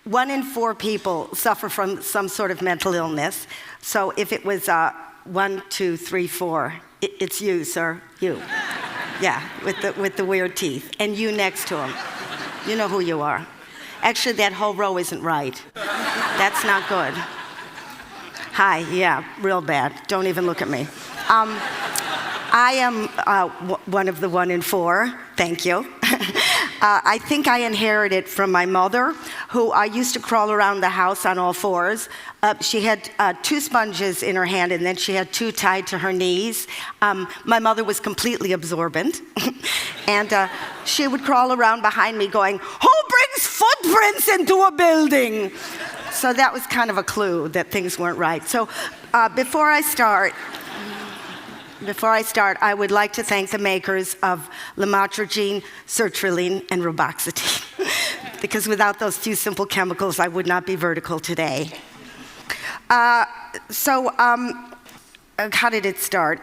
1 in 4 people suffer from some sort of mental illness. So if it was 1, 2, 3, 4, it's you, sir, you. Yeah, with the weird teeth, and you next to him. You know who you are. Actually, that whole row isn't right. That's not good. Hi, yeah, real bad. Don't even look at me. I am one of the 1 in 4. Thank you. I think I inherited from my mother, who I used to crawl around the house on all fours. She had 2 sponges in her hand, and then she had 2 tied to her knees. My mother was completely absorbent. And she would crawl around behind me going, "Who brings footprints into a building?" So that was kind of a clue that things weren't right. So before I start, I would like to thank the makers of lamotrigine, sertraline, and reboxetine. Because without those 2 simple chemicals, I would not be vertical today. How did it start?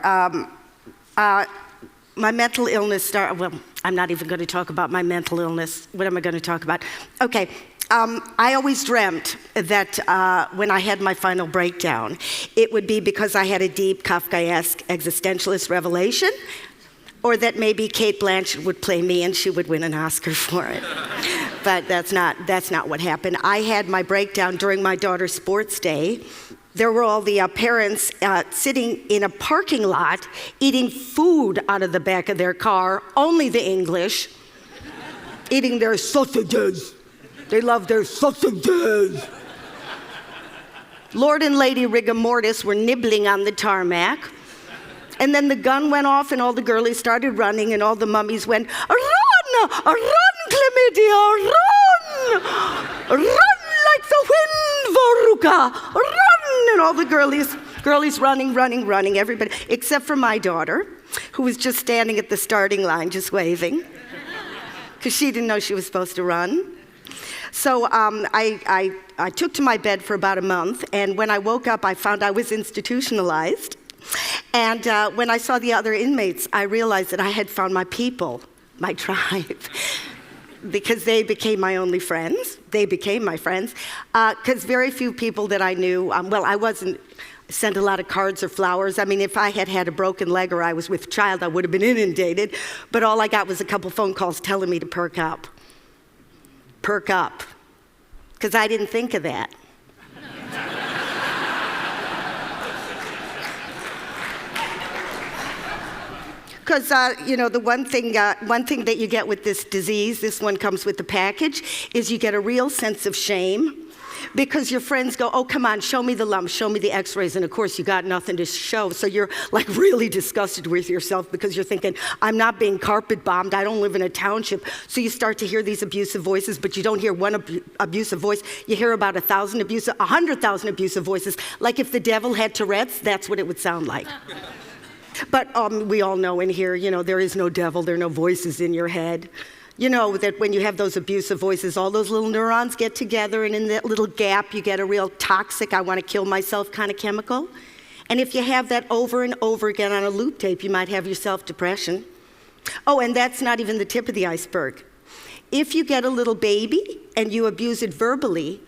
My mental illness started, well, I'm not even going to talk about my mental illness. What am I going to talk about? Okay. I always dreamt that when I had my final breakdown, it would be because I had a deep Kafkaesque existentialist revelation, or that maybe Cate Blanchett would play me and she would win an Oscar for it. But that's not what happened. I had my breakdown during my daughter's sports day. There were all the parents sitting in a parking lot eating food out of the back of their car, only the English, eating their sausages. They love their sausages. Lord and Lady Rigor Mortis were nibbling on the tarmac. And then the gun went off and all the girlies started running and all the mummies went, "Run! Run, Chlamydia, run! Run like the wind, Veruca! Run!" And all the girlies running, everybody, except for my daughter, who was just standing at the starting line, just waving, because she didn't know she was supposed to run. So I took to my bed for about a month, and when I woke up, I found I was institutionalized. And when I saw the other inmates, I realized that I had found my people, my tribe, because they became my only friends. They became my friends, because very few people that I knew, I wasn't sent a lot of cards or flowers. I mean, if I had had a broken leg or I was with child, I would have been inundated, but all I got was a couple phone calls telling me to perk up. Perk up, because I didn't think of that. Because, the one thing that you get with this disease, this one comes with the package, is you get a real sense of shame. Because your friends go, "Oh, come on, show me the lumps, show me the x-rays," and of course you got nothing to show, so you're like really disgusted with yourself because you're thinking, "I'm not being carpet bombed, I don't live in a township." So you start to hear these abusive voices, but you don't hear one abusive voice, you hear about 100,000 abusive voices. Like if the devil had Tourette's, that's what it would sound like. But we all know in here, there is no devil, there are no voices in your head. You know that when you have those abusive voices, all those little neurons get together, and in that little gap, you get a real toxic, I want to kill myself kind of chemical. And if you have that over and over again on a loop tape, you might have yourself depression. Oh, and that's not even the tip of the iceberg. If you get a little baby and you abuse it verbally,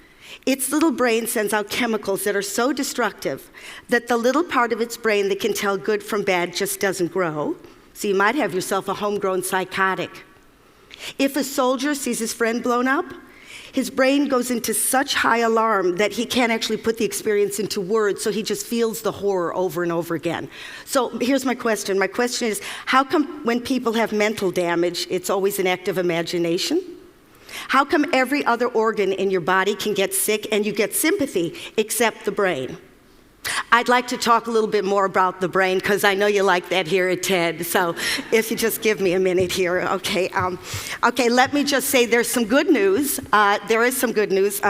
its little brain sends out chemicals that are so destructive that the little part of its brain that can tell good from bad just doesn't grow. So you might have yourself a homegrown psychotic. If a soldier sees his friend blown up, his brain goes into such high alarm that he can't actually put the experience into words, so he just feels the horror over and over again. So here's my question. My question is, how come when people have mental damage, it's always an act of imagination? How come every other organ in your body can get sick and you get sympathy except the brain? I'd like to talk a little bit more about the brain because I know you like that here at TED. So if you just give me a minute here, okay. Okay, let me just say there's some good news. There is some good news.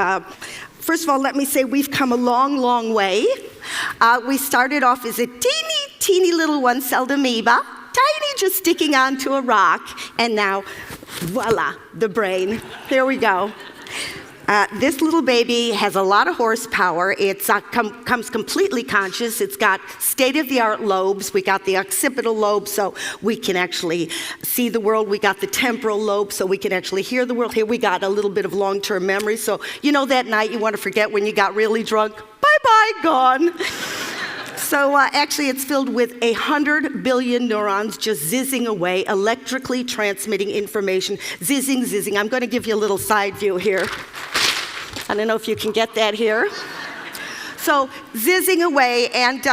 First of all, let me say we've come a long, long way. We started off as a teeny little one-celled amoeba, tiny, just sticking onto a rock, and now, voila, the brain. Here we go. This little baby has a lot of horsepower. It comes completely conscious. It's got state-of-the-art lobes. We got the occipital lobe, so we can actually see the world. We got the temporal lobe, so we can actually hear the world. Here we got a little bit of long-term memory. So you know that night you want to forget when you got really drunk? Bye-bye, gone. So actually it's filled with 100 billion neurons just zizzing away, electrically transmitting information, zizzing, zizzing. I'm going to give you a little side view here. I don't know if you can get that here. So zizzing away, and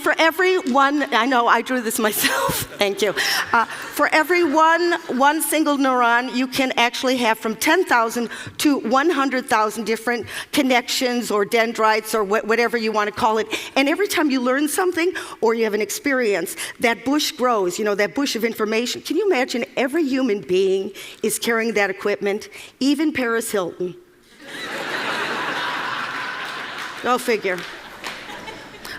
for every one, I know I drew this myself, thank you. For every one single neuron, you can actually have from 10,000 to 100,000 different connections or dendrites or whatever you want to call it. And every time you learn something or you have an experience, that bush grows, that bush of information. Can you imagine every human being is carrying that equipment, even Paris Hilton? Go figure.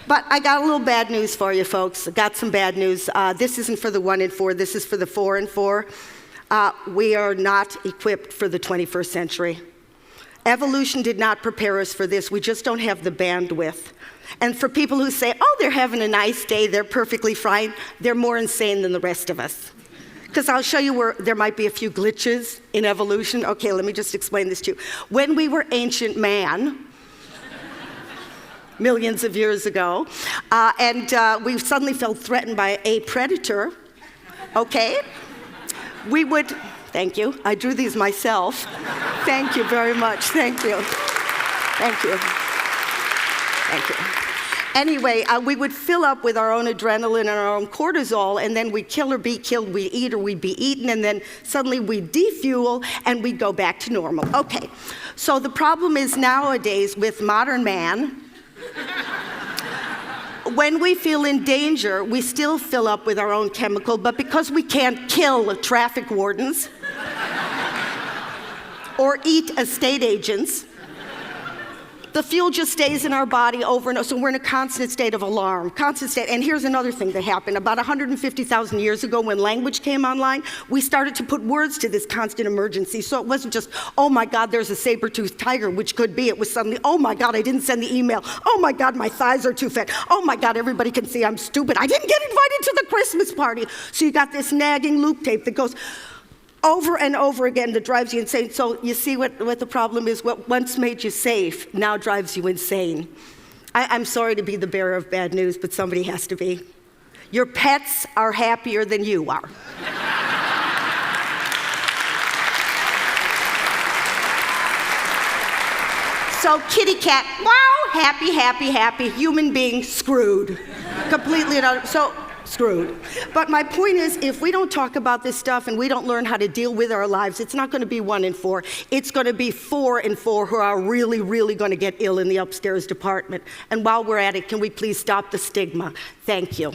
But I got a little bad news for you, folks. I got some bad news. This isn't for the 1 in 4. This is for the 4 in 4. We are not equipped for the 21st century. Evolution did not prepare us for this. We just don't have the bandwidth. And for people who say, oh, they're having a nice day, they're perfectly fine, they're more insane than the rest of us. Because I'll show you where there might be a few glitches in evolution. Okay, let me just explain this to you. When we were ancient man, millions of years ago, and we suddenly felt threatened by a predator, okay? We would, thank you, I drew these myself. Thank you very much, thank you. Thank you. Thank you. Anyway, we would fill up with our own adrenaline and our own cortisol, and then we'd kill or be killed, we'd eat or we'd be eaten, and then suddenly we'd defuel and we'd go back to normal. Okay, so the problem is nowadays with modern man, when we feel in danger, we still fill up with our own chemical, but because we can't kill traffic wardens or eat estate agents, the fuel just stays in our body over and over. So we're in a constant state of alarm, constant state. And here's another thing that happened. About 150,000 years ago, when language came online, we started to put words to this constant emergency. So it wasn't just, oh my God, there's a saber-toothed tiger, which could be. It was suddenly, oh my God, I didn't send the email. Oh my God, my thighs are too fat. Oh my God, everybody can see I'm stupid. I didn't get invited to the Christmas party. So you got this nagging loop tape that goes over and over again that drives you insane. So you see what the problem is? What once made you safe now drives you insane. I'm sorry to be the bearer of bad news, but somebody has to be. Your pets are happier than you are. So kitty cat, wow, happy, happy, happy. Human being, screwed. Completely, so screwed. But my point is, if we don't talk about this stuff and we don't learn how to deal with our lives, it's not going to be 1 in 4. It's going to be 4 in 4 who are really, really going to get ill in the upstairs department. And while we're at it, can we please stop the stigma? Thank you.